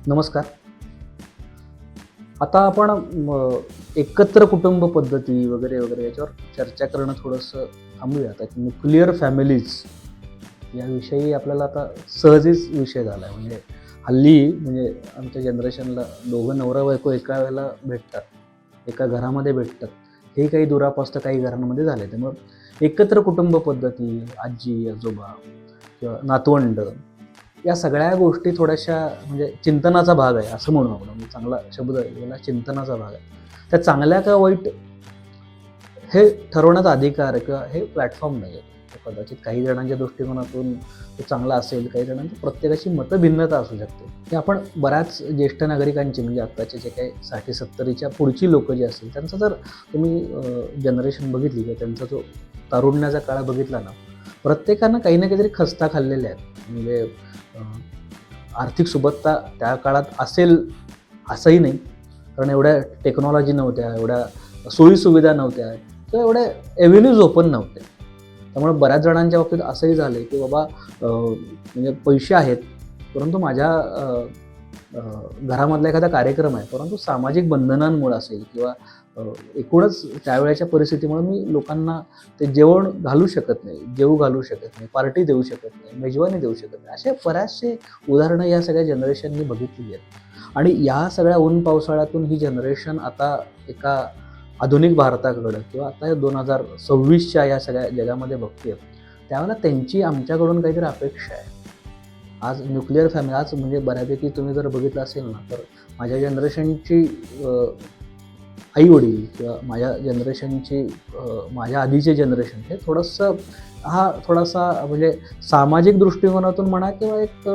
नमस्कार. आता आपण एकत्र कुटुंब पद्धती वगैरे वगैरे याच्यावर चर्चा करणं थोडंसं थांबूया. आता न्यूक्लिअर फॅमिलीज याविषयी आपल्याला आता सहजच विषय झाला आहे. म्हणजे हल्ली म्हणजे आमच्या जनरेशनला दोघं नवरा बायको एका वेळेला भेटतात, एका घरामध्ये भेटतात. हे काही दुरापास्त काही घरांमध्ये झाले. त्यामुळं एकत्र कुटुंब पद्धती, आजी आजोबा किंवा नातवंड या सगळ्या गोष्टी थोड्याशा म्हणजे चिंतनाचा भाग आहे असं म्हणू आपण. म्हणजे चांगला शब्द आहे याला, चिंतनाचा भाग आहे. त्या चांगल्या का वाईट हे ठरवण्याचा अधिकार किंवा हे प्लॅटफॉर्म नाही आहे. कदाचित काही जणांच्या दृष्टिकोनातून ते चांगलं असेल, काही जणांची प्रत्येकाची मतभिन्नता असू शकते. हे आपण बऱ्याच ज्येष्ठ नागरिकांची म्हणजे आत्ताचे जे काही 60-70च्या पुढची लोक जे असतील त्यांचं जर तुम्ही जनरेशन बघितली किंवा त्यांचा जो तारुण्याचा काळ बघितला ना, प्रत्येकानं काही ना काहीतरी खस्ता खाल्लेल्या आहेत. म्हणजे आर्थिक सुबत्ता त्या काळात असेल असंही नाही, कारण एवढ्या टेक्नॉलॉजी नव्हत्या, एवढ्या सोयीसुविधा नव्हत्या किंवा एवढ्या एव्हेन्यूज ओपन नव्हते. त्यामुळे बऱ्याच जणांच्या बाबतीत असंही झालं आहे की बाबा म्हणजे पैसे आहेत, परंतु माझ्या घरामधला एखादा कार्यक्रम आहे, परंतु सामाजिक बंधनांमुळे असेल किंवा एकूणच त्यावेळेच्या परिस्थितीमुळे मी लोकांना ते जेवण घालू शकत नाही, जेवू घालू शकत नाही, पार्टी देऊ शकत नाही, मेजवानी देऊ शकत नाही. असे बऱ्याचसे उदाहरणं या सगळ्या जनरेशननी बघितलेली आहेत. आणि या सगळ्या ऊन पावसाळ्यातून ही जनरेशन आता एका आधुनिक भारताकडं किंवा आता 2026च्या या सगळ्या जगामध्ये बघते, त्यावेळेला त्यांची आमच्याकडून काहीतरी अपेक्षा आहे. आज न्यूक्लिअर फॅमिली आज म्हणजे बऱ्यापैकी तुम्ही जर बघितलं असेल ना, तर माझ्या जनरेशनची आई वडील किंवा माझ्या जनरेशनची माझ्या आधीचे जनरेशन हे थोडासा म्हणजे सामाजिक दृष्टिकोनातून म्हणा किंवा एक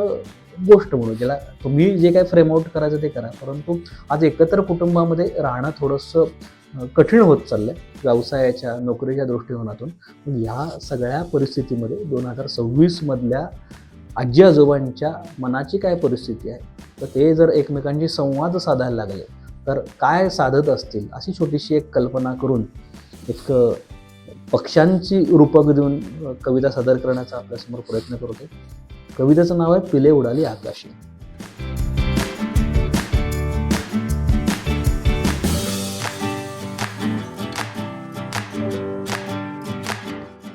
गोष्ट म्हणून ज्याला तुम्ही जे काय फ्रेम आउट करायचं ते करा, परंतु आज एकत्र कुटुंबामध्ये राहणं थोडंसं कठीण होत चाललं आहे व्यवसायाच्या नोकरीच्या दृष्टिकोनातून. पण ह्या सगळ्या परिस्थितीमध्ये 2026मधल्या आजी आजोबांच्या मनाची काय परिस्थिती आहे, तर ते जर एकमेकांशी संवाद साधायला लागले तर काय साधत असतील अशी छोटीशी एक कल्पना करून एक पक्ष्यांची रूपक देऊन कविता सादर करण्याचा आपल्यासमोर प्रयत्न करतोय. कवितेचं नाव आहे पिले उडाली आकाशी.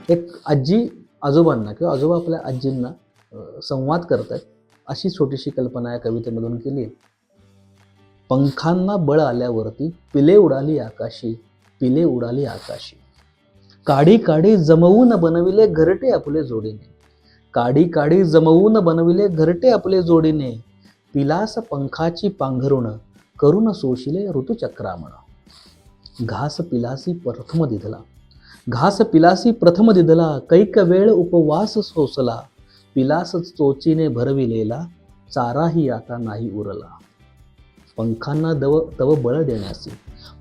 एक आजी आजोबांना किंवा आजोबा आपल्या आजींना संवाद करतात अशी छोटीशी कल्पना या कवितेमधून केली आहे. पंखांना बळ आल्यावरती पिले उडाली आकाशी, पिले उडाली आकाशी. काडी काडी जमवून बनविले घरटे आपले जोडीने, काडी काडी जमवून बनविले घरटे आपले जोडीने. पिलास पंखाची पांघरुण करून सोशिले ऋतुचक्रामण. घास पिलासी प्रथम दिधला, घास पिलासी प्रथम दिधला. कैक वेळ उपवास सोसला, पिलास चोचीने भरविलेला. चाराही आता नाही उरला. पंखांना तव बळ देण्यासी,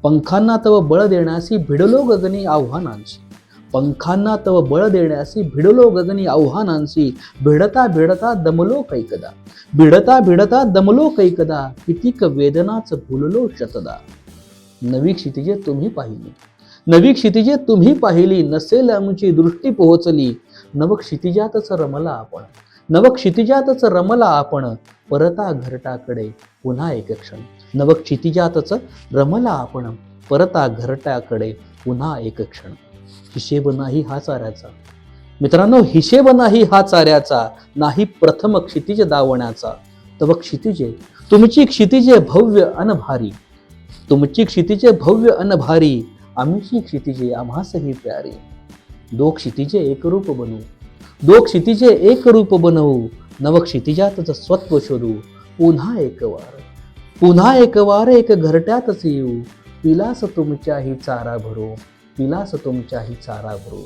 पंखांना तव बळ देण्यासी भिडलो गगनी आव्हानांशी, पंखांना तव बळ देण्यासी भिडलो गगनी आव्हानांशी. भिडता भिडता दमलो कैकदा, भिडता भिडता दमलो कैकदा. कितीक वेदनाच भुललो शतदा. नवी क्षितिजे तुम्ही पाहिली, नवी क्षितिजे तुम्ही पाहिली. नसेल आमची दृष्टी पोहोचली. नव क्षितिजातच रमला आपण, नव क्षितिजातच रमला आपण. परता घरटाकडे पुन्हा एक क्षण, नव क्षितिजातच रमला आपण. परता घरटाकडे पुन्हा एक क्षण. हिशेब नाही हा चाऱ्याचा मित्रांनो, हिशेब नाही हा चाऱ्याचा. नाही प्रथम क्षितिज दावण्याचा. तव क्षितिजे तुमची क्षितिजे भव्य अनभारी, तुमची क्षितिजे भव्य अनभारी. आमची क्षितिजे आम्हासही प्यारी. दो क्षितिजे एकरूप बनवू, दो क्षितिजे एक रूप बनवू. नव क्षितिजातच स्वत्व शोधू. पुन्हा एक वार, पुन्हा एक वार एक घरट्यातच येऊ. पिलास तुमच्याही चारा भरू, पिलास तुमच्याही चारा भरू.